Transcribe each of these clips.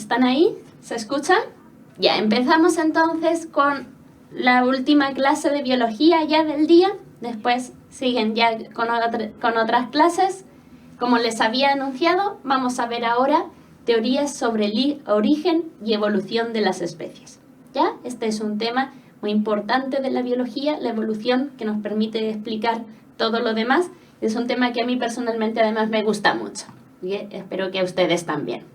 ¿Están ahí? ¿Se escuchan? Ya, empezamos entonces con la última clase de biología ya del día. Después siguen ya con otras clases. Como les había anunciado, vamos a ver ahora teorías sobre el origen y evolución de las especies. ¿Ya? Este es un tema muy importante de la biología, la evolución, que nos permite explicar todo lo demás. Es un tema que a mí personalmente además me gusta mucho. Y espero que a ustedes también.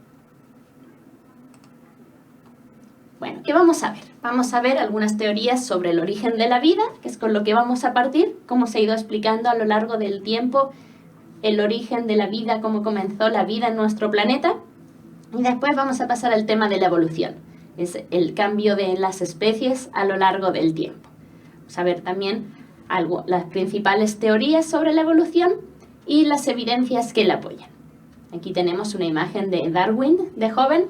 Bueno, ¿qué vamos a ver? Vamos a ver algunas teorías sobre el origen de la vida, que es con lo que vamos a partir, cómo se ha ido explicando a lo largo del tiempo el origen de la vida, cómo comenzó la vida en nuestro planeta. Y después vamos a pasar al tema de la evolución, es el cambio de las especies a lo largo del tiempo. Vamos a ver también las principales teorías sobre la evolución y las evidencias que la apoyan. Aquí tenemos una imagen de Darwin, de joven,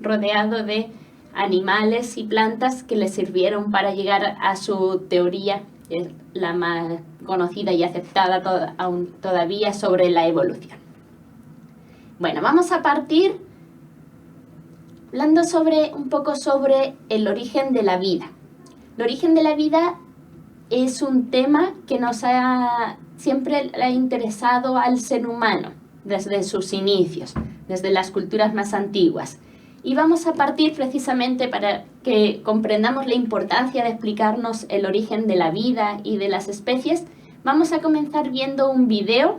rodeado de animales y plantas que le sirvieron para llegar a su teoría, la más conocida y aceptada aún todavía, sobre la evolución. Bueno, vamos a partir hablando un poco sobre el origen de la vida. El origen de la vida es un tema que siempre ha interesado al ser humano desde sus inicios, desde las culturas más antiguas. Y vamos a partir precisamente para que comprendamos la importancia de explicarnos el origen de la vida y de las especies. Vamos a comenzar viendo un video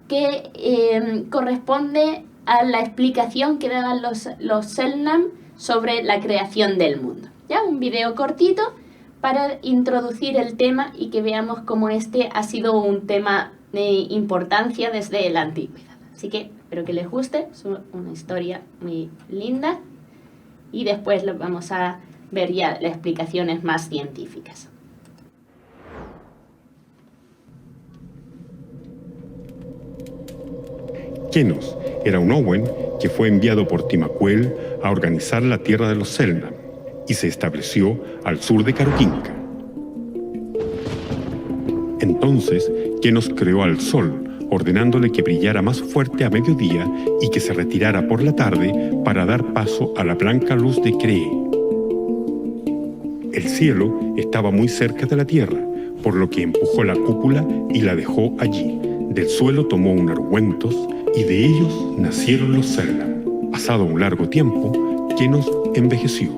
que corresponde a la explicación que daban los Selknam sobre la creación del mundo. ¿Ya? Un video cortito para introducir el tema y que veamos cómo este ha sido un tema de importancia desde la antigüedad. Así que espero que les guste, es una historia muy linda y después vamos a ver ya las explicaciones más científicas. Kenos era un Owen que fue enviado por Timacuel a organizar la tierra de los Selknam y se estableció al sur de Caroquinca. Entonces, Kenos creó al sol, ordenándole que brillara más fuerte a mediodía y que se retirara por la tarde para dar paso a la blanca luz de Cree. El cielo estaba muy cerca de la tierra, por lo que empujó la cúpula y la dejó allí. Del suelo tomó un argüentos y de ellos nacieron los Selknam. Pasado un largo tiempo, Kenos envejeció.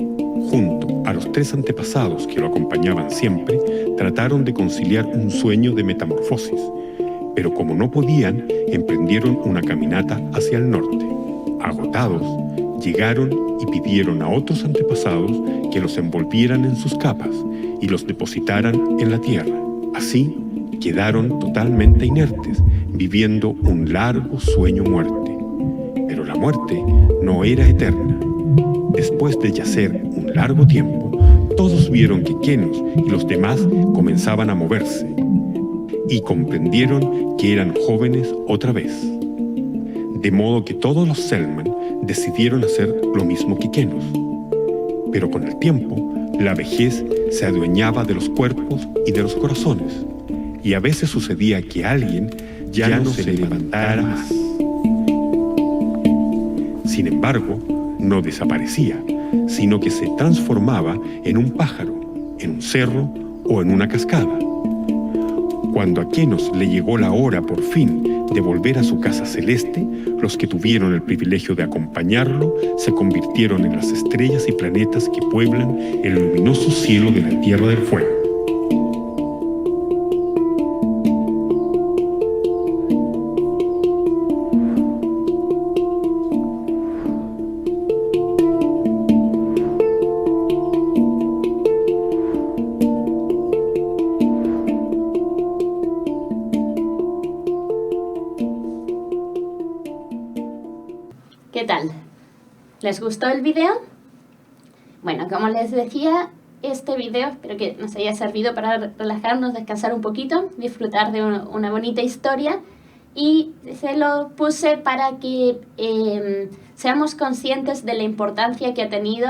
Junto a los 3 antepasados que lo acompañaban siempre, trataron de conciliar un sueño de metamorfosis. Pero como no podían, emprendieron una caminata hacia el norte. Agotados, llegaron y pidieron a otros antepasados que los envolvieran en sus capas y los depositaran en la tierra. Así, quedaron totalmente inertes, viviendo un largo sueño-muerte. Pero la muerte no era eterna. Después de yacer un largo tiempo, todos vieron que Kenos y los demás comenzaban a moverse y comprendieron que eran jóvenes otra vez. De modo que todos los Selknam decidieron hacer lo mismo que Kenos. Pero con el tiempo, la vejez se adueñaba de los cuerpos y de los corazones, y a veces sucedía que alguien ya no se levantara más. Sin embargo, no desaparecía, sino que se transformaba en un pájaro, en un cerro o en una cascada. Cuando a Kenos le llegó la hora por fin de volver a su casa celeste, los que tuvieron el privilegio de acompañarlo se convirtieron en las estrellas y planetas que pueblan el luminoso cielo de la Tierra del Fuego. ¿Qué tal? ¿Les gustó el video? Bueno, como les decía, este video espero que nos haya servido para relajarnos, descansar un poquito, disfrutar de una bonita historia, y se lo puse para que seamos conscientes de la importancia que ha tenido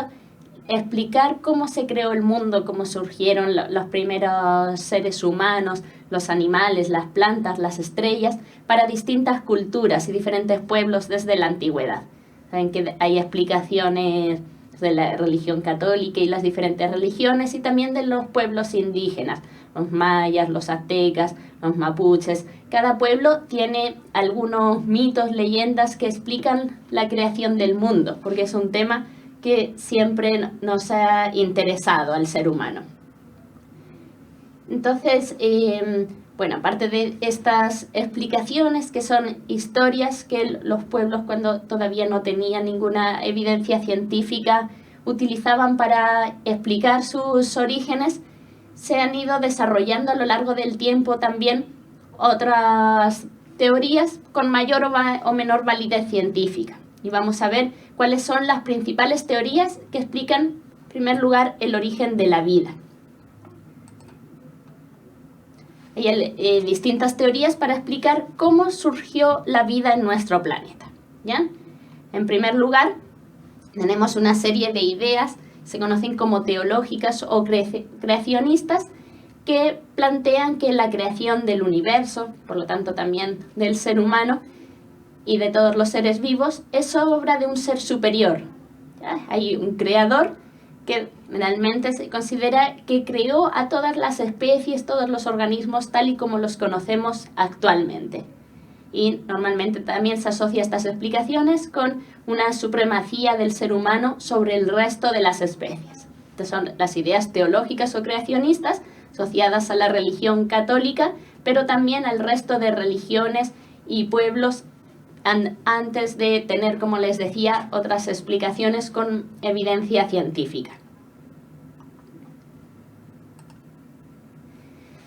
explicar cómo se creó el mundo, cómo surgieron los primeros seres humanos, los animales, las plantas, las estrellas, para distintas culturas y diferentes pueblos desde la antigüedad. Saben que hay explicaciones de la religión católica y las diferentes religiones, y también de los pueblos indígenas, los mayas, los aztecas, los mapuches. Cada pueblo tiene algunos mitos, leyendas que explican la creación del mundo, porque es un tema que siempre nos ha interesado al ser humano. Entonces, bueno, aparte de estas explicaciones, que son historias que los pueblos, cuando todavía no tenían ninguna evidencia científica, utilizaban para explicar sus orígenes, se han ido desarrollando a lo largo del tiempo también otras teorías con mayor o menor validez científica. Y vamos a ver cuáles son las principales teorías que explican, en primer lugar, el origen de la vida. Hay distintas teorías para explicar cómo surgió la vida en nuestro planeta, ¿ya? En primer lugar, tenemos una serie de ideas, se conocen como teológicas o creacionistas, que plantean que la creación del universo, por lo tanto también del ser humano y de todos los seres vivos, es obra de un ser superior, ¿ya? Hay un creador que realmente se considera que creó a todas las especies, todos los organismos tal y como los conocemos actualmente. Y normalmente también se asocia estas explicaciones con una supremacía del ser humano sobre el resto de las especies. Estas son las ideas teológicas o creacionistas asociadas a la religión católica, pero también al resto de religiones y pueblos antes de tener, como les decía, otras explicaciones con evidencia científica.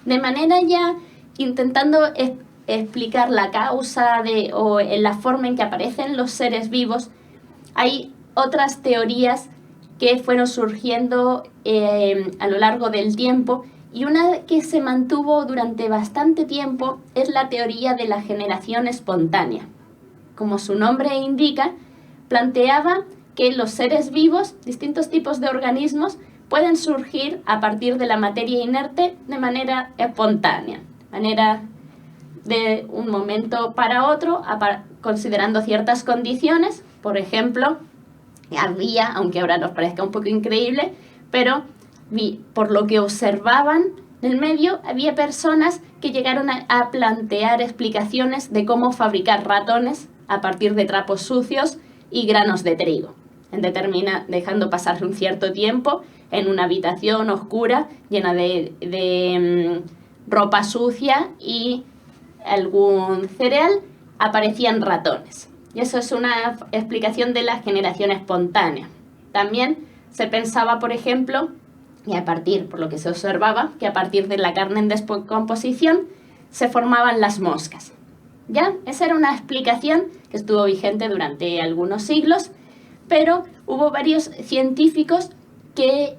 De manera ya intentando explicar la causa o la forma en que aparecen los seres vivos, hay otras teorías que fueron surgiendo a lo largo del tiempo, y una que se mantuvo durante bastante tiempo es la teoría de la generación espontánea. Como su nombre indica, planteaba que los seres vivos, distintos tipos de organismos, pueden surgir a partir de la materia inerte de manera espontánea, manera de un momento para otro, considerando ciertas condiciones. Por ejemplo, había, aunque ahora nos parezca un poco increíble, pero por lo que observaban del medio, había personas que llegaron a plantear explicaciones de cómo fabricar ratones a partir de trapos sucios y granos de trigo, dejando pasar un cierto tiempo en una habitación oscura llena de ropa sucia y algún cereal, aparecían ratones. Y eso es una explicación de la generación espontánea. También se pensaba, por ejemplo, y por lo que se observaba, que a partir de la carne en descomposición se formaban las moscas. ¿Ya? Esa era una explicación que estuvo vigente durante algunos siglos, pero hubo varios científicos que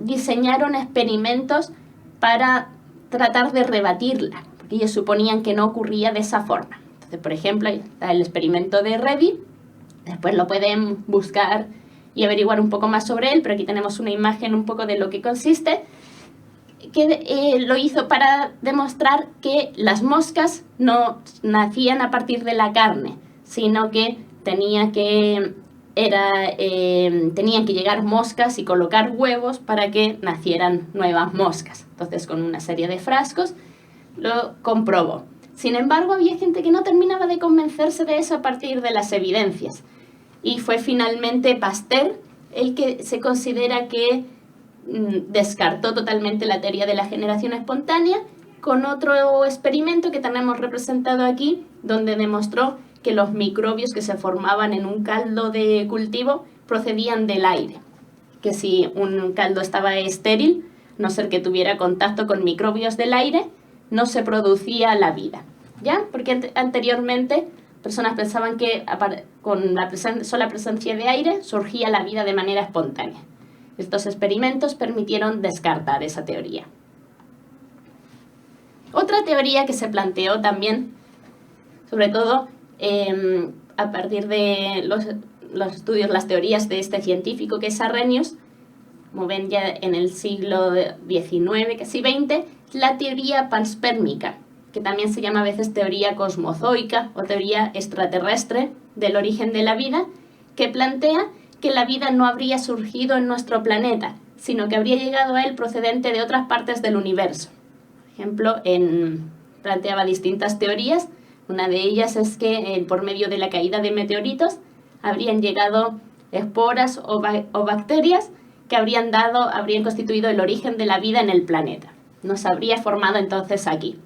diseñaron experimentos para tratar de rebatirla, porque ellos suponían que no ocurría de esa forma. Entonces, por ejemplo, está el experimento de Redi, después lo pueden buscar y averiguar un poco más sobre él, pero aquí tenemos una imagen un poco de lo que consiste, que lo hizo para demostrar que las moscas no nacían a partir de la carne, sino que tenían que llegar moscas y colocar huevos para que nacieran nuevas moscas. Entonces, con una serie de frascos lo comprobó. Sin embargo, había gente que no terminaba de convencerse de eso a partir de las evidencias. Y fue finalmente Pasteur el que se considera que descartó totalmente la teoría de la generación espontánea, con otro experimento que tenemos representado aquí, donde demostró que los microbios que se formaban en un caldo de cultivo procedían del aire, que si un caldo estaba estéril, no ser que tuviera contacto con microbios del aire, no se producía la vida, ¿ya? Porque anteriormente personas pensaban que con la sola presencia de aire surgía la vida de manera espontánea. Estos experimentos permitieron descartar esa teoría. Otra teoría que se planteó también, sobre todo a partir de los estudios, las teorías de este científico que es Arrhenius, como ven ya en el siglo XIX, casi XX, la teoría panspérmica, que también se llama a veces teoría cosmozoica o teoría extraterrestre del origen de la vida, que plantea que la vida no habría surgido en nuestro planeta, sino que habría llegado a él procedente de otras partes del universo. Por ejemplo, planteaba distintas teorías. Una de ellas es que por medio de la caída de meteoritos habrían llegado esporas o bacterias que habrían constituido el origen de la vida en el planeta. Nos habría formado entonces aquí.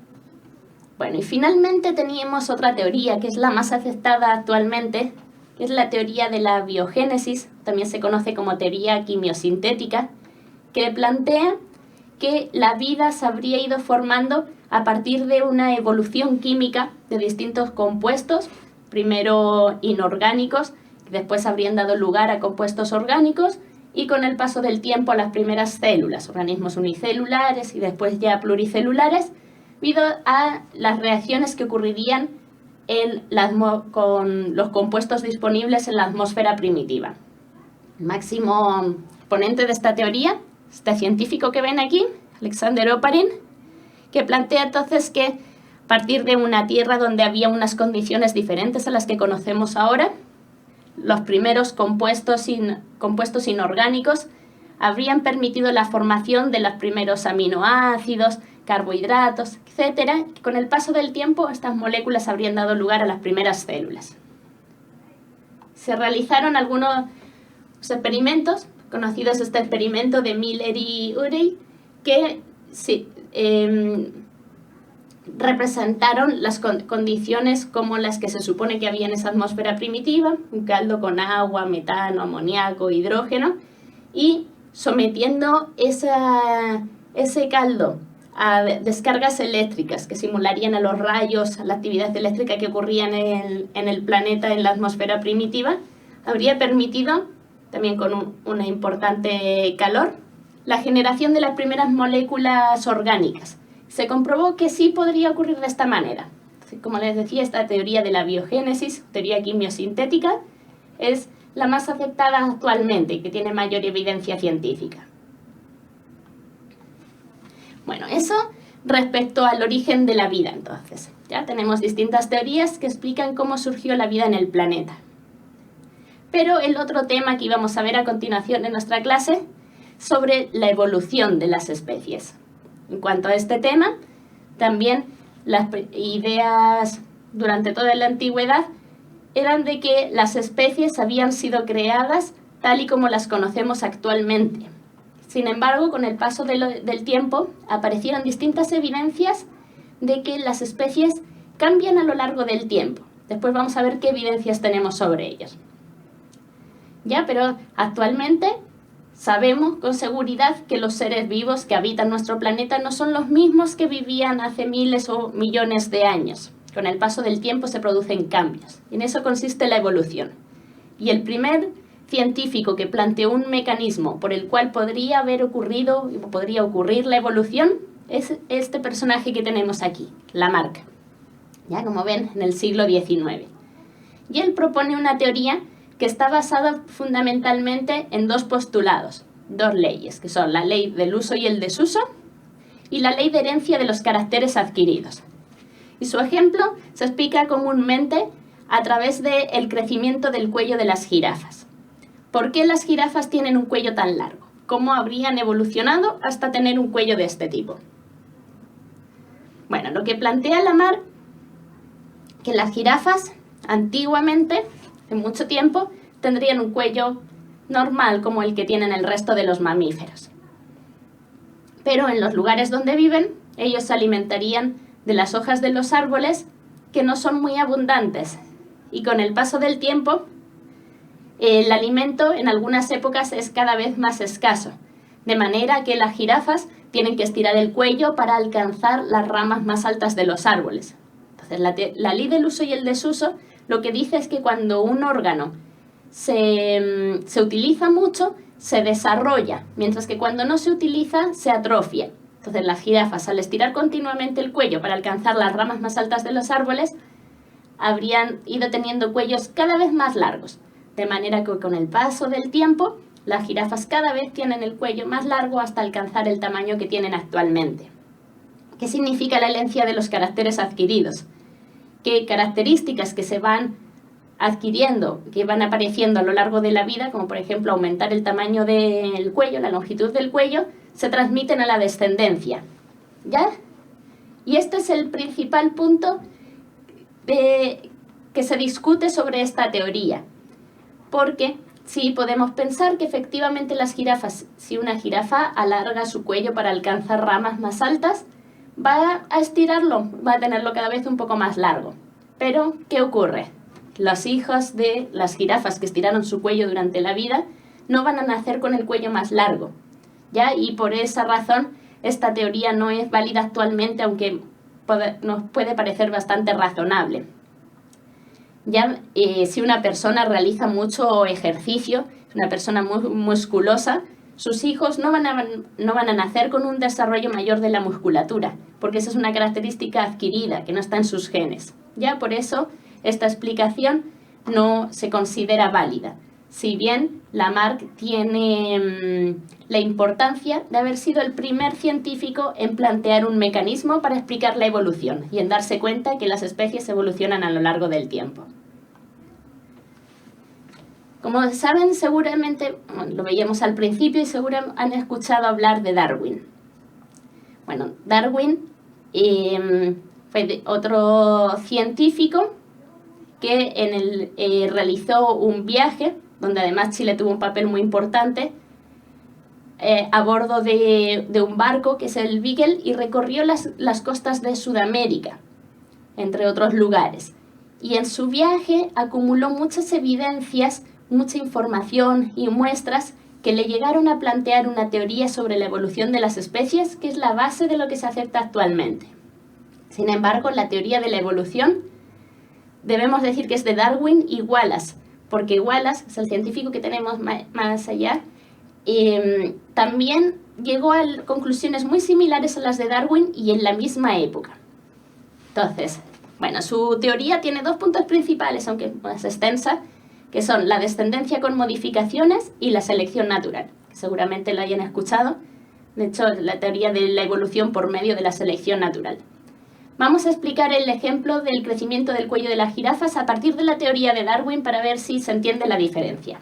Bueno, y finalmente teníamos otra teoría que es la más aceptada actualmente, que es la teoría de la biogénesis, también se conoce como teoría quimiosintética, que plantea que la vida se habría ido formando a partir de una evolución química de distintos compuestos, primero inorgánicos, después habrían dado lugar a compuestos orgánicos y con el paso del tiempo a las primeras células, organismos unicelulares y después ya pluricelulares, debido a las reacciones que ocurrirían con los compuestos disponibles en la atmósfera primitiva. El máximo exponente de esta teoría, este científico que ven aquí, Alexander Oparin, que plantea entonces que a partir de una Tierra donde había unas condiciones diferentes a las que conocemos ahora, los primeros compuestos inorgánicos habrían permitido la formación de los primeros aminoácidos, carbohidratos, etc. Con el paso del tiempo, estas moléculas habrían dado lugar a las primeras células. Se realizaron algunos experimentos, conocidos este experimento de Miller y Urey, que representaron las condiciones como las que se supone que había en esa atmósfera primitiva, un caldo con agua, metano, amoníaco, hidrógeno, y sometiendo ese caldo a descargas eléctricas que simularían a los rayos, a la actividad eléctrica que ocurría en el planeta, en la atmósfera primitiva, habría permitido, también con una importante calor, la generación de las primeras moléculas orgánicas. Se comprobó que sí podría ocurrir de esta manera. Como les decía, esta teoría de la biogénesis, teoría quimiosintética, es la más aceptada actualmente y que tiene mayor evidencia científica. Bueno, eso respecto al origen de la vida, entonces. Ya tenemos distintas teorías que explican cómo surgió la vida en el planeta. Pero el otro tema que íbamos a ver a continuación en nuestra clase, sobre la evolución de las especies. En cuanto a este tema, también las ideas durante toda la antigüedad eran de que las especies habían sido creadas tal y como las conocemos actualmente. Sin embargo, con el paso del tiempo, aparecieron distintas evidencias de que las especies cambian a lo largo del tiempo. Después vamos a ver qué evidencias tenemos sobre ellas. Pero actualmente sabemos con seguridad que los seres vivos que habitan nuestro planeta no son los mismos que vivían hace miles o millones de años. Con el paso del tiempo se producen cambios. En eso consiste la evolución. Y el primer científico que planteó un mecanismo por el cual podría ocurrir la evolución es este personaje que tenemos aquí, Lamarck. Ya como ven, en el siglo XIX. Y él propone una teoría que está basada fundamentalmente en dos postulados, dos leyes, que son la ley del uso y el desuso y la ley de herencia de los caracteres adquiridos. Y su ejemplo se explica comúnmente a través del crecimiento del cuello de las jirafas. ¿Por qué las jirafas tienen un cuello tan largo? ¿Cómo habrían evolucionado hasta tener un cuello de este tipo? Bueno, lo que plantea Lamarck, que las jirafas antiguamente, en mucho tiempo, tendrían un cuello normal como el que tienen el resto de los mamíferos. Pero en los lugares donde viven, ellos se alimentarían de las hojas de los árboles que no son muy abundantes. Y con el paso del tiempo, el alimento en algunas épocas es cada vez más escaso. De manera que las jirafas tienen que estirar el cuello para alcanzar las ramas más altas de los árboles. Entonces, la ley del uso y el desuso lo que dice es que cuando un órgano se utiliza mucho, se desarrolla, mientras que cuando no se utiliza, se atrofia. Entonces las jirafas, al estirar continuamente el cuello para alcanzar las ramas más altas de los árboles, habrían ido teniendo cuellos cada vez más largos. De manera que con el paso del tiempo, las jirafas cada vez tienen el cuello más largo hasta alcanzar el tamaño que tienen actualmente. ¿Qué significa la herencia de los caracteres adquiridos? Que características que se van adquiriendo, que van apareciendo a lo largo de la vida, como por ejemplo aumentar el tamaño del cuello, la longitud del cuello, se transmiten a la descendencia. ¿Ya? Y este es el principal punto que se discute sobre esta teoría. Porque sí podemos pensar que efectivamente las jirafas, si una jirafa alarga su cuello para alcanzar ramas más altas, va a estirarlo, va a tenerlo cada vez un poco más largo. Pero, ¿qué ocurre? Los hijos de las jirafas que estiraron su cuello durante la vida no van a nacer con el cuello más largo, ¿ya? Y por esa razón esta teoría no es válida actualmente, aunque nos puede parecer bastante razonable. Ya, si una persona realiza mucho ejercicio, una persona muy musculosa, sus hijos no van a nacer con un desarrollo mayor de la musculatura, porque esa es una característica adquirida, que no está en sus genes. Ya por eso esta explicación no se considera válida. Si bien Lamarck tiene la importancia de haber sido el primer científico en plantear un mecanismo para explicar la evolución y en darse cuenta que las especies evolucionan a lo largo del tiempo. Como saben, seguramente, lo veíamos al principio y seguramente han escuchado hablar de Darwin. Bueno, Darwin fue otro científico que realizó un viaje, donde además Chile tuvo un papel muy importante, a bordo de un barco que es el Beagle, y recorrió las costas de Sudamérica, entre otros lugares. Y en su viaje acumuló muchas evidencias, mucha información y muestras que le llegaron a plantear una teoría sobre la evolución de las especies, que es la base de lo que se acepta actualmente. Sin embargo, la teoría de la evolución debemos decir que es de Darwin y Wallace, porque Wallace es el científico que tenemos más allá, también llegó a conclusiones muy similares a las de Darwin y en la misma época. Entonces, bueno, su teoría tiene dos puntos principales, aunque más extensa, que son la descendencia con modificaciones y la selección natural, que seguramente lo hayan escuchado. De hecho, la teoría de la evolución por medio de la selección natural. Vamos a explicar el ejemplo del crecimiento del cuello de las jirafas a partir de la teoría de Darwin para ver si se entiende la diferencia.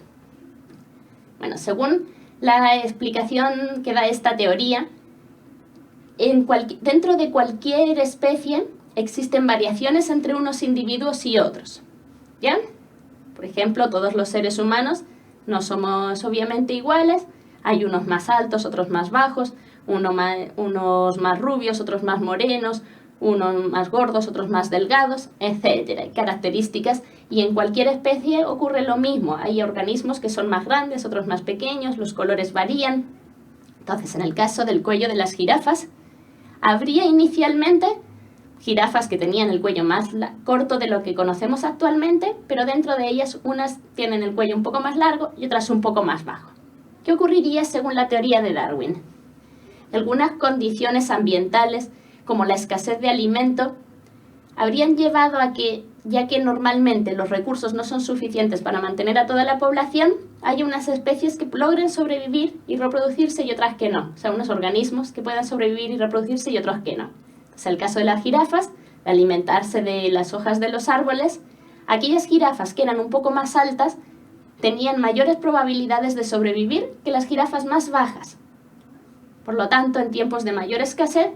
Bueno, según la explicación que da esta teoría, dentro de cualquier especie existen variaciones entre unos individuos y otros. ¿Ya? Por ejemplo, todos los seres humanos no somos obviamente iguales, hay unos más altos, otros más bajos, unos más rubios, otros más morenos, unos más gordos, otros más delgados, etc. Hay características y en cualquier especie ocurre lo mismo. Hay organismos que son más grandes, otros más pequeños, los colores varían. Entonces, en el caso del cuello de las jirafas, habría inicialmente jirafas que tenían el cuello más corto de lo que conocemos actualmente, pero dentro de ellas unas tienen el cuello un poco más largo y otras un poco más bajo. ¿Qué ocurriría según la teoría de Darwin? Algunas condiciones ambientales, como la escasez de alimento, habrían llevado a que, ya que normalmente los recursos no son suficientes para mantener a toda la población, hay unas especies que logren sobrevivir y reproducirse y otras que no. O sea, unos organismos que puedan sobrevivir y reproducirse y otros que no. Es el caso de las jirafas, de alimentarse de las hojas de los árboles. Aquellas jirafas que eran un poco más altas tenían mayores probabilidades de sobrevivir que las jirafas más bajas. Por lo tanto, en tiempos de mayor escasez,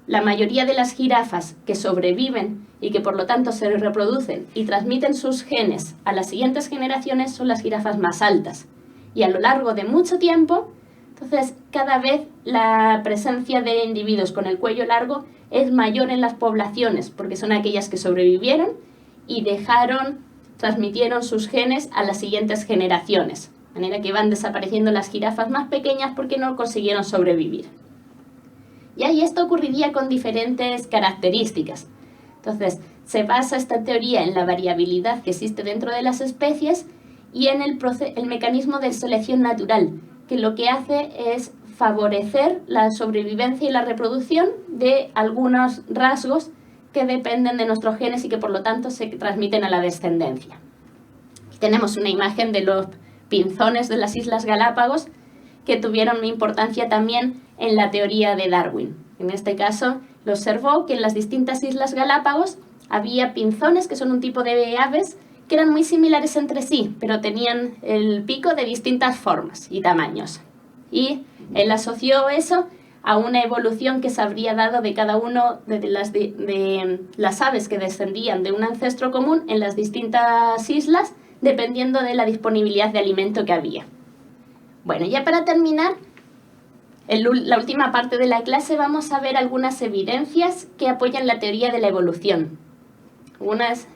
la mayoría de las jirafas que sobreviven y que por lo tanto se reproducen y transmiten sus genes a las siguientes generaciones son las jirafas más altas. Y a lo largo de mucho tiempo, entonces cada vez la presencia de individuos con el cuello largo es mayor en las poblaciones, porque son aquellas que sobrevivieron y transmitieron sus genes a las siguientes generaciones. De manera que van desapareciendo las jirafas más pequeñas porque no consiguieron sobrevivir. Y ahí esto ocurriría con diferentes características. Entonces, se basa esta teoría en la variabilidad que existe dentro de las especies y en el mecanismo de selección natural, que lo que hace es favorecer la sobrevivencia y la reproducción de algunos rasgos que dependen de nuestros genes y que por lo tanto se transmiten a la descendencia. Aquí tenemos una imagen de los pinzones de las Islas Galápagos que tuvieron una importancia también en la teoría de Darwin. En este caso, lo observó que en las distintas Islas Galápagos había pinzones, que son un tipo de aves que eran muy similares entre sí, pero tenían el pico de distintas formas y tamaños. Y él asoció eso a una evolución que se habría dado de cada uno de las aves que descendían de un ancestro común en las distintas islas, dependiendo de la disponibilidad de alimento que había. Bueno, ya para terminar, en la última parte de la clase vamos a ver algunas evidencias que apoyan la teoría de la evolución. Unas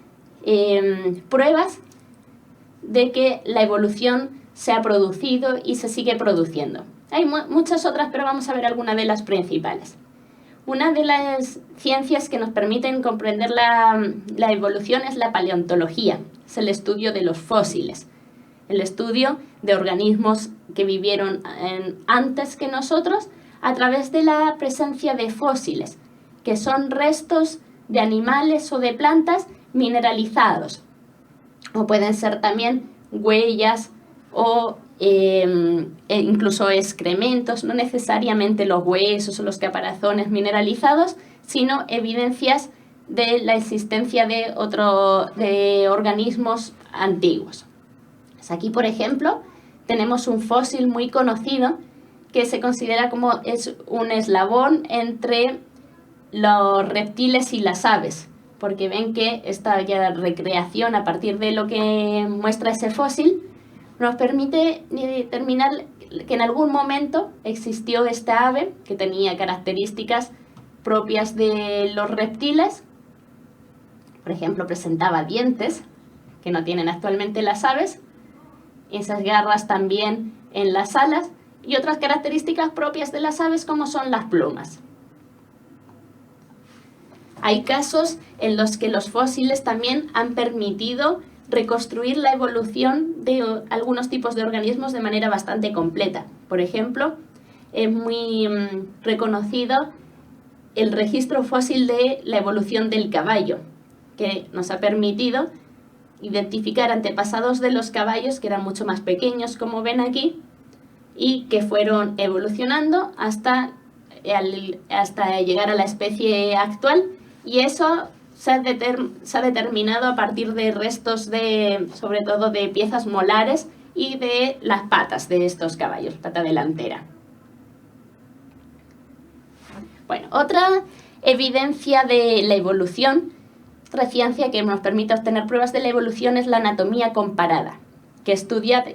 pruebas de que la evolución se ha producido y se sigue produciendo. Hay muchas otras, pero vamos a ver algunas de las principales. Una de las ciencias que nos permiten comprender la evolución es la paleontología, es el estudio de los fósiles, el estudio de organismos que vivieron antes que nosotros a través de la presencia de fósiles, que son restos de animales o de plantas mineralizados, o pueden ser también huellas o incluso excrementos, no necesariamente los huesos o los caparazones mineralizados, sino evidencias de la existencia de organismos antiguos. Pues aquí, por ejemplo, tenemos un fósil muy conocido que se considera como es un eslabón entre los reptiles y las aves, porque ven que esta ya recreación a partir de lo que muestra ese fósil nos permite determinar que en algún momento existió esta ave que tenía características propias de los reptiles. Por ejemplo, presentaba dientes que no tienen actualmente las aves, esas garras también en las alas y otras características propias de las aves como son las plumas. Hay casos en los que los fósiles también han permitido reconstruir la evolución de algunos tipos de organismos de manera bastante completa. Por ejemplo, es muy reconocido el registro fósil de la evolución del caballo, que nos ha permitido identificar antepasados de los caballos que eran mucho más pequeños, como ven aquí, y que fueron evolucionando hasta llegar a la especie actual, y eso se ha determinado a partir de restos sobre todo de piezas molares y de las patas de estos caballos, pata delantera. Bueno, otra evidencia de la evolución, otra ciencia que nos permite obtener pruebas de la evolución es la anatomía comparada, que estudia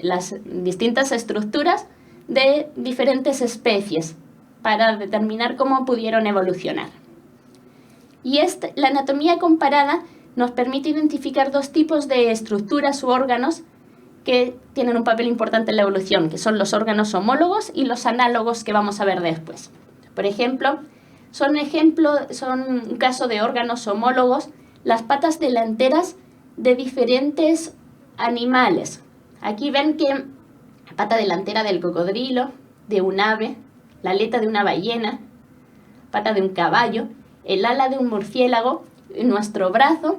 las distintas estructuras de diferentes especies para determinar cómo pudieron evolucionar. Y la anatomía comparada nos permite identificar dos tipos de estructuras u órganos que tienen un papel importante en la evolución, que son los órganos homólogos y los análogos que vamos a ver después. Por ejemplo, son un caso de órganos homólogos las patas delanteras de diferentes animales. Aquí ven que la pata delantera del cocodrilo, de un ave, la aleta de una ballena, pata de un caballo, el ala de un murciélago y nuestro brazo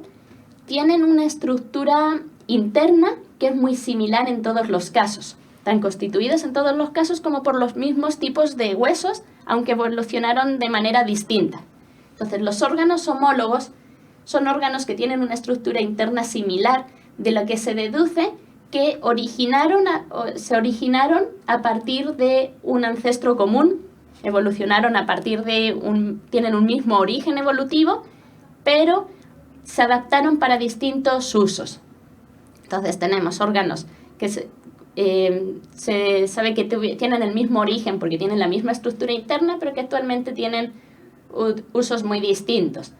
tienen una estructura interna que es muy similar en todos los casos. Están constituidos en todos los casos como por los mismos tipos de huesos, aunque evolucionaron de manera distinta. Entonces, los órganos homólogos son órganos que tienen una estructura interna similar, de lo que se deduce que se originaron a partir de un ancestro común, evolucionaron a partir tienen un mismo origen evolutivo, pero se adaptaron para distintos usos. Entonces tenemos órganos que se sabe que tienen el mismo origen porque tienen la misma estructura interna, pero que actualmente tienen usos muy distintos,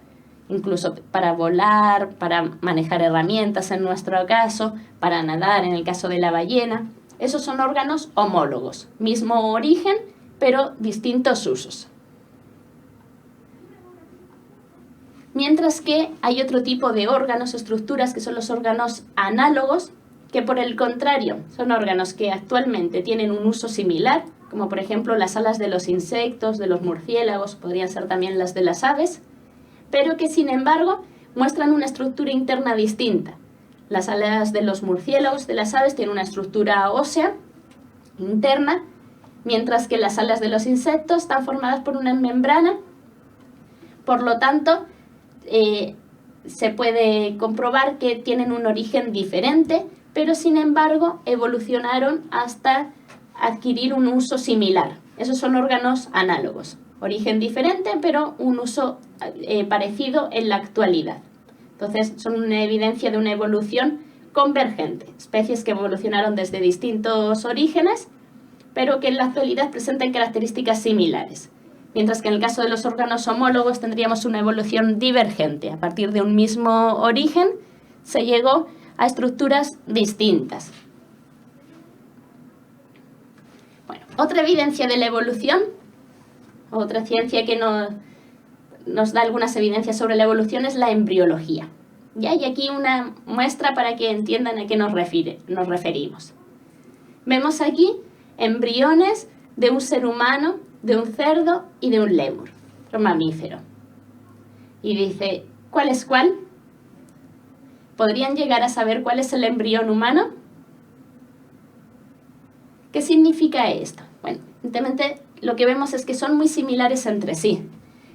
incluso para volar, para manejar herramientas en nuestro caso, para nadar en el caso de la ballena. Esos son órganos homólogos, mismo origen, pero distintos usos. Mientras que hay otro tipo de órganos, estructuras, que son los órganos análogos, que por el contrario son órganos que actualmente tienen un uso similar, como por ejemplo las alas de los insectos, de los murciélagos, podrían ser también las de las aves, pero que sin embargo muestran una estructura interna distinta. Las alas de los murciélagos, de las aves, tienen una estructura ósea interna, mientras que las alas de los insectos están formadas por una membrana. Por lo tanto, se puede comprobar que tienen un origen diferente, pero sin embargo evolucionaron hasta adquirir un uso similar. Esos son órganos análogos. Origen diferente, pero un uso parecido en la actualidad. Entonces, son una evidencia de una evolución convergente. Especies que evolucionaron desde distintos orígenes, pero que en la actualidad presentan características similares. Mientras que en el caso de los órganos homólogos tendríamos una evolución divergente. A partir de un mismo origen se llegó a estructuras distintas. Bueno, otra evidencia de la evolución, otra ciencia que nos da algunas evidencias sobre la evolución es la embriología. Y hay aquí una muestra para que entiendan a qué nos referimos. Vemos aquí embriones de un ser humano, de un cerdo y de un lémur, un mamífero. Y dice, ¿cuál es cuál? ¿Podrían llegar a saber cuál es el embrión humano? ¿Qué significa esto? Bueno, evidentemente lo que vemos es que son muy similares entre sí.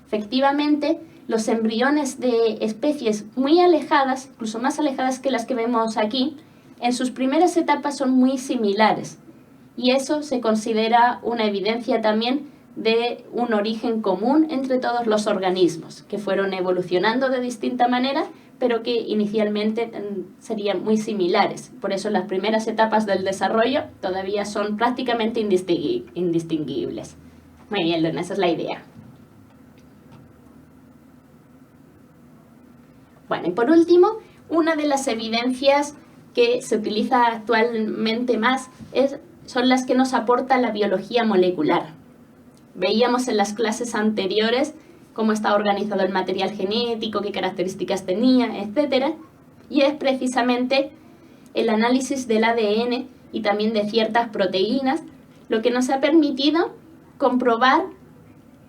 Efectivamente, los embriones de especies muy alejadas, incluso más alejadas que las que vemos aquí, en sus primeras etapas son muy similares. Y eso se considera una evidencia también de un origen común entre todos los organismos, que fueron evolucionando de distinta manera, pero que inicialmente serían muy similares. Por eso las primeras etapas del desarrollo todavía son prácticamente indistinguibles. Muy bien, Luna, esa es la idea. Bueno, y por último, una de las evidencias que se utiliza actualmente más son las que nos aporta la biología molecular. Veíamos en las clases anteriores cómo está organizado el material genético, qué características tenía, etc. Y es precisamente el análisis del ADN y también de ciertas proteínas lo que nos ha permitido comprobar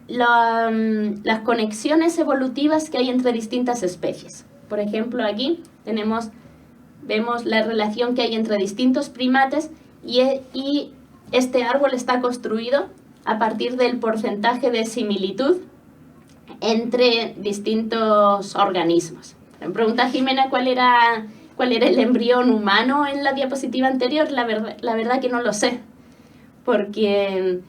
las conexiones evolutivas que hay entre distintas especies. Por ejemplo, aquí vemos la relación que hay entre distintos primates y este árbol está construido a partir del porcentaje de similitud entre distintos organismos. Me pregunta Jimena cuál era el embrión humano en la diapositiva anterior. La verdad que no lo sé, porque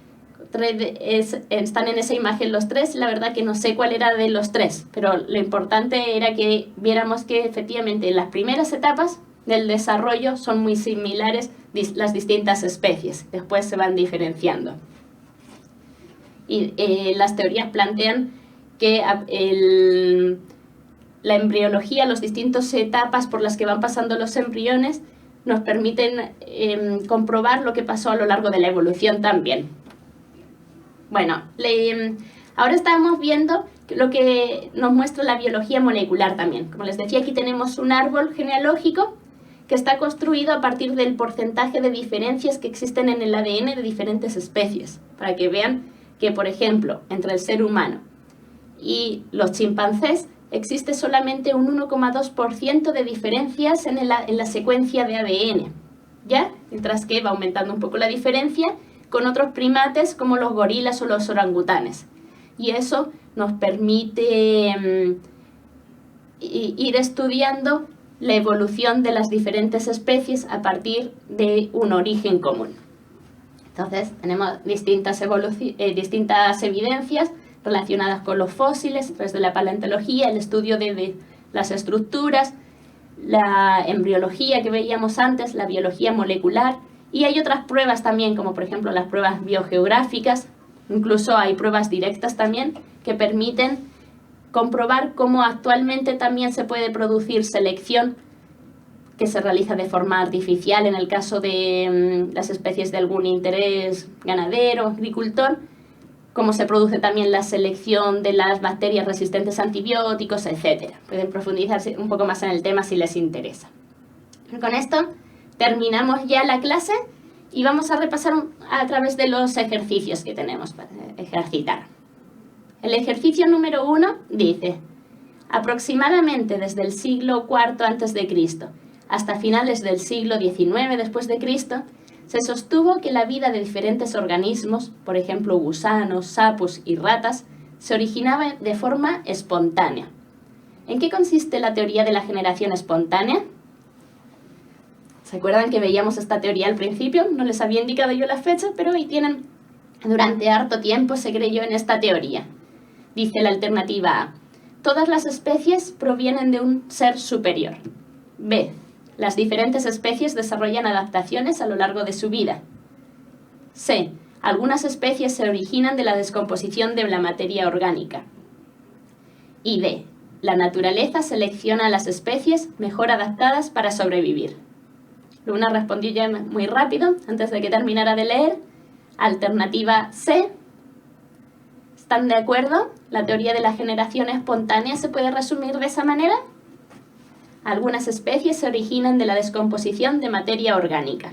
están en esa imagen los tres. La verdad que no sé cuál era de los tres, pero lo importante era que viéramos que efectivamente en las primeras etapas del desarrollo son muy similares las distintas especies, después se van diferenciando. Y las teorías plantean que la embriología, las distintas etapas por las que van pasando los embriones, nos permiten comprobar lo que pasó a lo largo de la evolución también. Bueno, ahora estamos viendo lo que nos muestra la biología molecular también. Como les decía, aquí tenemos un árbol genealógico que está construido a partir del porcentaje de diferencias que existen en el ADN de diferentes especies, para que vean que, por ejemplo, entre el ser humano y los chimpancés existe solamente un 1,2% de diferencias en la secuencia de ADN, ¿ya? Mientras que va aumentando un poco la diferencia con otros primates como los gorilas o los orangutanes. Y eso nos permite ir estudiando la evolución de las diferentes especies a partir de un origen común. Entonces, tenemos distintas evidencias relacionadas con los fósiles, a través de la paleontología, el estudio de las estructuras, la embriología que veíamos antes, la biología molecular, y hay otras pruebas también, como por ejemplo las pruebas biogeográficas, incluso hay pruebas directas también, que permiten comprobar cómo actualmente también se puede producir selección que se realiza de forma artificial en el caso de las especies de algún interés ganadero, agricultor, cómo se produce también la selección de las bacterias resistentes a antibióticos, etc. Pueden profundizarse un poco más en el tema si les interesa. Con esto terminamos ya la clase y vamos a repasar a través de los ejercicios que tenemos para ejercitar. El ejercicio número 1 dice: aproximadamente desde el siglo IV a.C. hasta finales del siglo XIX después de Cristo, se sostuvo que la vida de diferentes organismos, por ejemplo gusanos, sapos y ratas, se originaba de forma espontánea. ¿En qué consiste la teoría de la generación espontánea? ¿Se acuerdan que veíamos esta teoría al principio? No les había indicado yo las fechas, pero ahí tienen, durante harto tiempo se creyó en esta teoría. Dice la alternativa A: todas las especies provienen de un ser superior. B: las diferentes especies desarrollan adaptaciones a lo largo de su vida. C: algunas especies se originan de la descomposición de la materia orgánica. Y D: la naturaleza selecciona a las especies mejor adaptadas para sobrevivir. Luna respondió ya muy rápido, antes de que terminara de leer. Alternativa C. ¿Están de acuerdo? La teoría de la generación espontánea se puede resumir de esa manera. Algunas especies se originan de la descomposición de materia orgánica.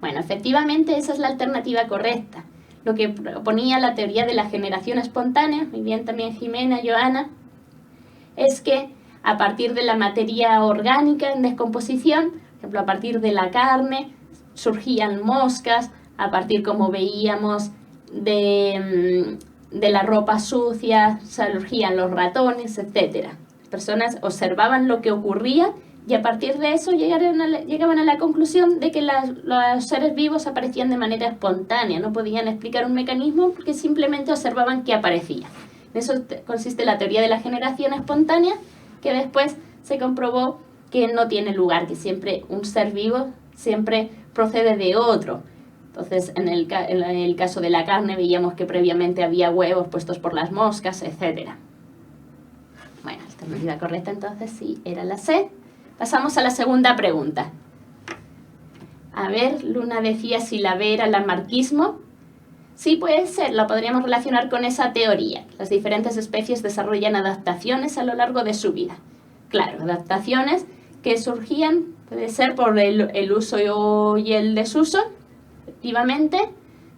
Bueno, efectivamente esa es la alternativa correcta. Lo que proponía la teoría de la generación espontánea, muy bien también Jimena, Joana, es que a partir de la materia orgánica en descomposición, por ejemplo, a partir de la carne, surgían moscas, a partir, como veíamos, de la ropa sucia, surgían los ratones, etc. Las personas observaban lo que ocurría y a partir de eso llegaban a la conclusión de que los seres vivos aparecían de manera espontánea, no podían explicar un mecanismo porque simplemente observaban que aparecía. En eso consiste la teoría de la generación espontánea, que después se comprobó que no tiene lugar, que siempre un ser vivo siempre procede de otro. Entonces, en el caso de la carne veíamos que previamente había huevos puestos por las moscas, etc. Bueno, la alternativa correcta entonces sí era la C. Pasamos a la segunda pregunta. A ver, Luna decía si la B era el lamarckismo. Sí, puede ser, la podríamos relacionar con esa teoría. Las diferentes especies desarrollan adaptaciones a lo largo de su vida. Claro, adaptaciones que surgían, puede ser por el uso y el desuso. Efectivamente,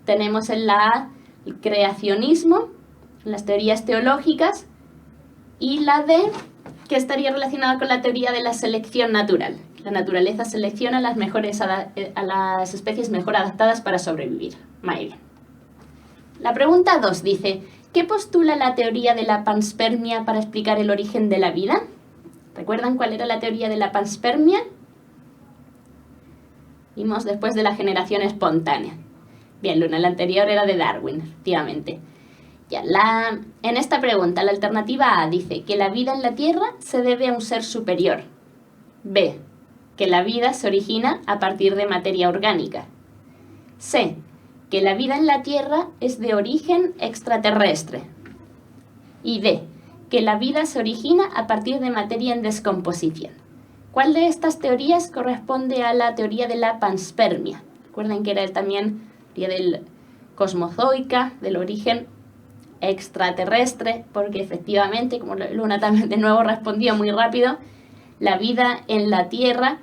tenemos en la A el creacionismo, las teorías teológicas, y la D, que estaría relacionada con la teoría de la selección natural. La naturaleza selecciona a las especies mejor adaptadas para sobrevivir. Muy bien. La pregunta 2 dice: ¿qué postula la teoría de la panspermia para explicar el origen de la vida? ¿Recuerdan cuál era la teoría de la panspermia? Vimos después de la generación espontánea. Bien, Luna, la anterior era de Darwin, efectivamente. Ya, en esta pregunta, la alternativa A dice que la vida en la Tierra se debe a un ser superior. B, que la vida se origina a partir de materia orgánica. C, que la vida en la Tierra es de origen extraterrestre. Y D, que la vida se origina a partir de materia en descomposición. ¿Cuál de estas teorías corresponde a la teoría de la panspermia? Recuerden que era también teoría del cosmozoica, del origen extraterrestre, porque efectivamente, como Luna también de nuevo respondió muy rápido, la vida en la Tierra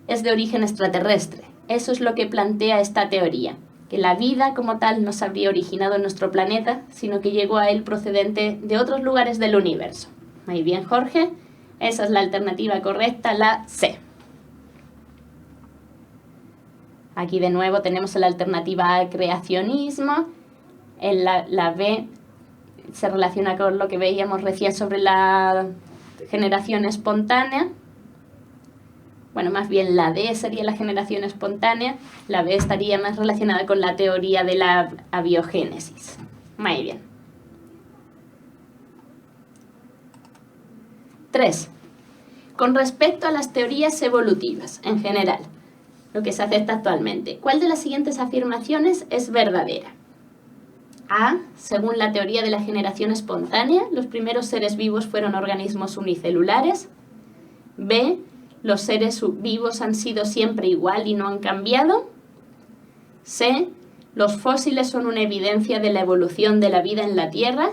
es de origen extraterrestre. Eso es lo que plantea esta teoría, que la vida como tal no se habría originado en nuestro planeta, sino que llegó a él procedente de otros lugares del universo. Muy bien, Jorge. Esa es la alternativa correcta, la C. Aquí de nuevo tenemos la alternativa A, creacionismo. En la B se relaciona con lo que veíamos recién sobre la generación espontánea. Bueno, más bien la D sería la generación espontánea. La B estaría más relacionada con la teoría de la abiogénesis. Muy bien. 3. Con respecto a las teorías evolutivas en general, lo que se acepta actualmente, ¿cuál de las siguientes afirmaciones es verdadera? A. Según la teoría de la generación espontánea, los primeros seres vivos fueron organismos unicelulares. B. Los seres vivos han sido siempre igual y no han cambiado. C. Los fósiles son una evidencia de la evolución de la vida en la Tierra.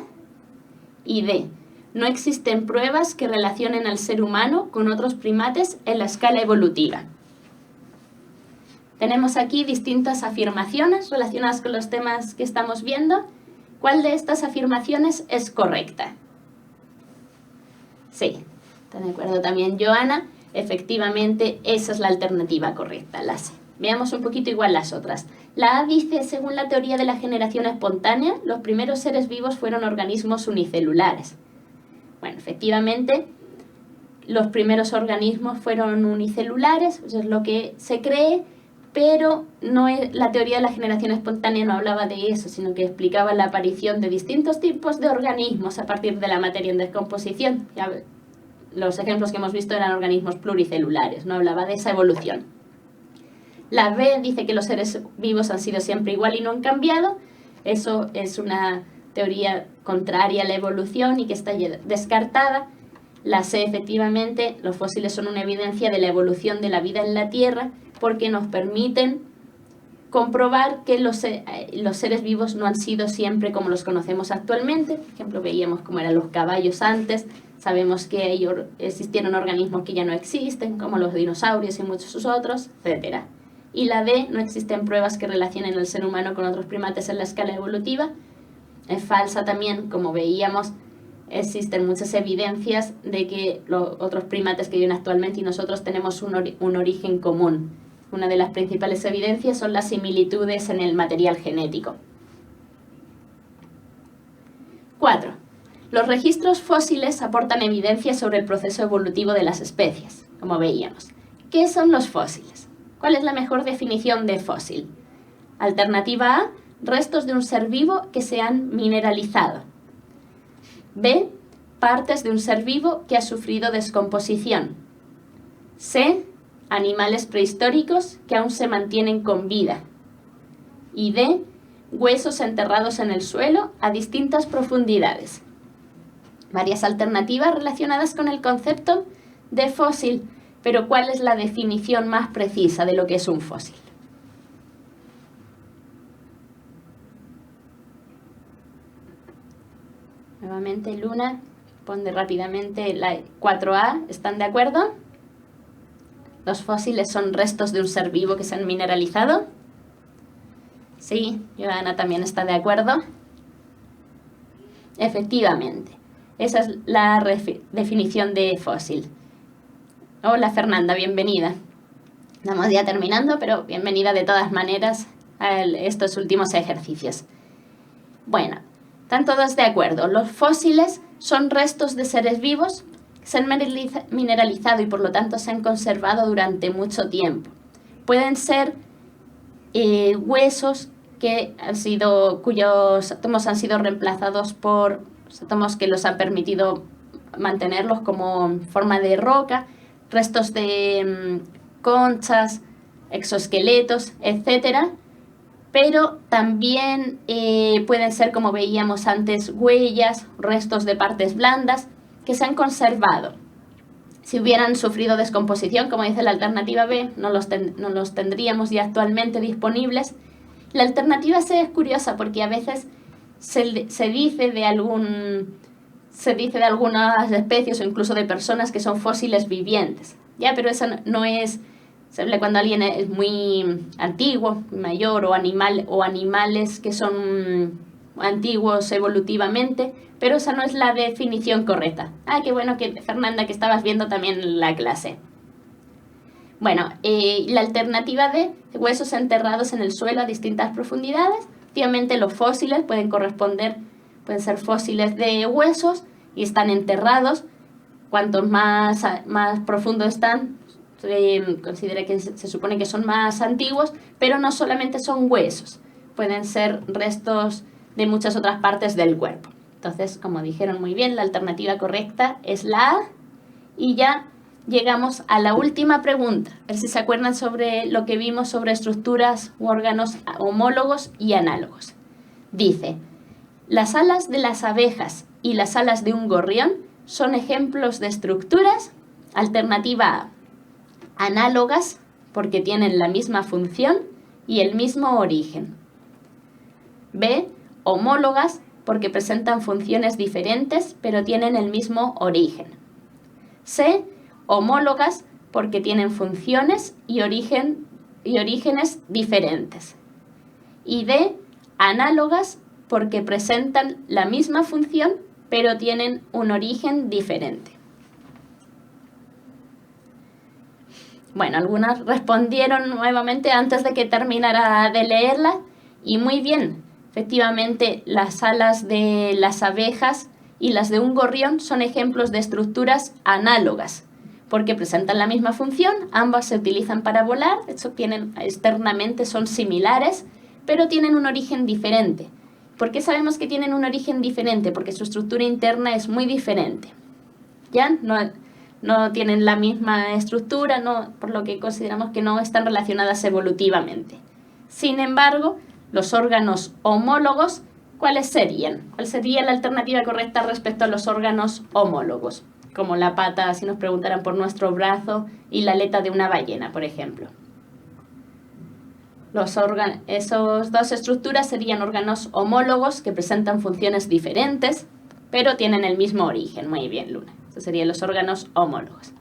Y D. No existen pruebas que relacionen al ser humano con otros primates en la escala evolutiva. Tenemos aquí distintas afirmaciones relacionadas con los temas que estamos viendo. ¿Cuál de estas afirmaciones es correcta? Sí, ¿está de acuerdo también Joana? Efectivamente, esa es la alternativa correcta, la C. Veamos un poquito igual las otras. La A dice, según la teoría de la generación espontánea, los primeros seres vivos fueron organismos unicelulares. Bueno, efectivamente, los primeros organismos fueron unicelulares, eso es lo que se cree, pero la teoría de la generación espontánea no hablaba de eso, sino que explicaba la aparición de distintos tipos de organismos a partir de la materia en descomposición. Los ejemplos que hemos visto eran organismos pluricelulares, no hablaba de esa evolución. La B dice que los seres vivos han sido siempre igual y no han cambiado. Eso es una teoría contraria a la evolución y que está descartada. La C, efectivamente, los fósiles son una evidencia de la evolución de la vida en la Tierra porque nos permiten comprobar que los seres vivos no han sido siempre como los conocemos actualmente. Por ejemplo, veíamos cómo eran los caballos antes, sabemos que existieron organismos que ya no existen, como los dinosaurios y muchos otros, etc. Y la D, no existen pruebas que relacionen al ser humano con otros primates en la escala evolutiva. Es falsa también, como veíamos, existen muchas evidencias de que los otros primates que viven actualmente y nosotros tenemos un origen común. Una de las principales evidencias son las similitudes en el material genético. 4. Los registros fósiles aportan evidencia sobre el proceso evolutivo de las especies, como veíamos. ¿Qué son los fósiles? ¿Cuál es la mejor definición de fósil? Alternativa A, restos de un ser vivo que se han mineralizado. B, partes de un ser vivo que ha sufrido descomposición. C, animales prehistóricos que aún se mantienen con vida. Y D, huesos enterrados en el suelo a distintas profundidades. Varias alternativas relacionadas con el concepto de fósil, pero ¿cuál es la definición más precisa de lo que es un fósil? Nuevamente, Luna, pone rápidamente la 4A. ¿Están de acuerdo? ¿Los fósiles son restos de un ser vivo que se han mineralizado? Sí, Joana también está de acuerdo. Efectivamente, esa es la definición de fósil. Hola Fernanda, bienvenida. Estamos ya terminando, pero bienvenida de todas maneras a estos últimos ejercicios. Bueno, ¿están todos de acuerdo? Los fósiles son restos de seres vivos que se han mineralizado y por lo tanto se han conservado durante mucho tiempo. Pueden ser huesos cuyos átomos han sido reemplazados por átomos que los han permitido mantenerlos como forma de roca, restos de conchas, exoesqueletos, etc. Pero también pueden ser, como veíamos antes, huellas, restos de partes blandas que se han conservado. Si hubieran sufrido descomposición, como dice la alternativa B, no los tendríamos ya actualmente disponibles. La alternativa C es curiosa porque a veces se dice de algunas especies o incluso de personas que son fósiles vivientes. Ya, pero eso no es... Se habla cuando alguien es muy antiguo, mayor o animales que son antiguos evolutivamente, pero esa no es la definición correcta. Ah, qué bueno que Fernanda, que estabas viendo también la clase. Bueno, la alternativa de huesos enterrados en el suelo a distintas profundidades. Obviamente los fósiles pueden ser fósiles de huesos y están enterrados. Cuantos más profundos están, considera que se supone que son más antiguos, pero no solamente son huesos, pueden ser restos de muchas otras partes del cuerpo. Entonces, como dijeron muy bien, la alternativa correcta es la A. Y ya llegamos a la última pregunta. A ver si se acuerdan sobre lo que vimos sobre estructuras u órganos homólogos y análogos. Dice, las alas de las abejas y las alas de un gorrión son ejemplos de estructuras. Alternativa A, análogas porque tienen la misma función y el mismo origen. B, homólogas porque presentan funciones diferentes pero tienen el mismo origen. C, homólogas porque tienen funciones y orígenes diferentes. Y D, análogas porque presentan la misma función pero tienen un origen diferente. Bueno, algunas respondieron nuevamente antes de que terminara de leerla y muy bien. Efectivamente, las alas de las abejas y las de un gorrión son ejemplos de estructuras análogas, porque presentan la misma función, ambas se utilizan para volar, de hecho externamente son similares, pero tienen un origen diferente. ¿Por qué sabemos que tienen un origen diferente? Porque su estructura interna es muy diferente. ¿Ya? No tienen la misma estructura, por lo que consideramos que no están relacionadas evolutivamente. Sin embargo, los órganos homólogos, ¿cuáles serían? ¿Cuál sería la alternativa correcta respecto a los órganos homólogos? Como la pata, si nos preguntaran por nuestro brazo, y la aleta de una ballena, por ejemplo. Esas dos estructuras serían órganos homólogos que presentan funciones diferentes, pero tienen el mismo origen. Muy bien, Luna. Estos serían los órganos homólogos.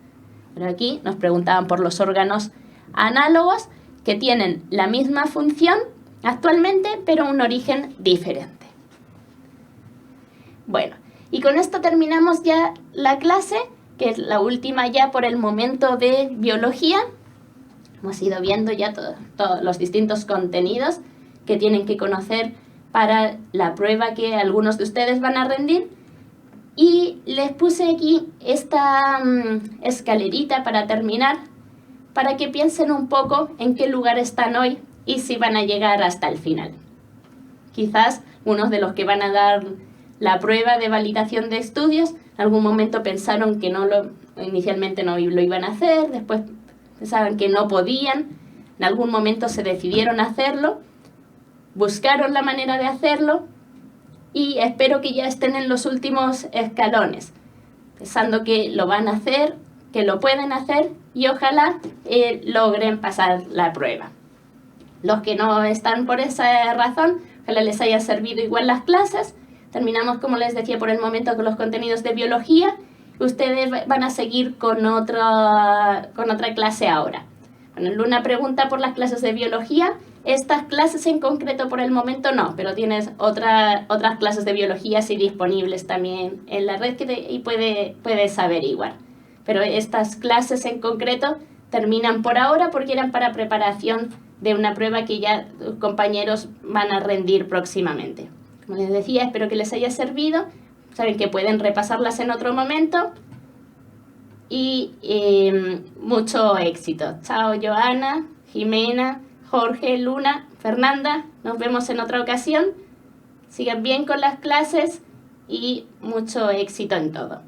Pero aquí nos preguntaban por los órganos análogos, que tienen la misma función actualmente, pero un origen diferente. Bueno, y con esto terminamos ya la clase, que es la última ya por el momento de biología. Hemos ido viendo ya todos los distintos contenidos que tienen que conocer para la prueba que algunos de ustedes van a rendir. Y les puse aquí esta escalerita para terminar, para que piensen un poco en qué lugar están hoy y si van a llegar hasta el final. Quizás unos de los que van a dar la prueba de validación de estudios, en algún momento pensaron que inicialmente no lo iban a hacer, después pensaban que no podían, en algún momento se decidieron a hacerlo, buscaron la manera de hacerlo y espero que ya estén en los últimos escalones, pensando que lo van a hacer, que lo pueden hacer y ojalá logren pasar la prueba. Los que no están por esa razón, ojalá les haya servido igual las clases. Terminamos, como les decía, por el momento con los contenidos de biología. Ustedes van a seguir con otra clase ahora. Bueno, Luna pregunta por las clases de biología. Estas clases en concreto por el momento no, pero tienes otras clases de biología sí disponibles también en la red y puedes averiguar. Pero estas clases en concreto terminan por ahora porque eran para preparación de una prueba que ya tus compañeros van a rendir próximamente. Como les decía, espero que les haya servido. Saben que pueden repasarlas en otro momento. Y mucho éxito. Chao, Joana, Jimena, Jorge, Luna, Fernanda. Nos vemos en otra ocasión. Sigan bien con las clases y mucho éxito en todo.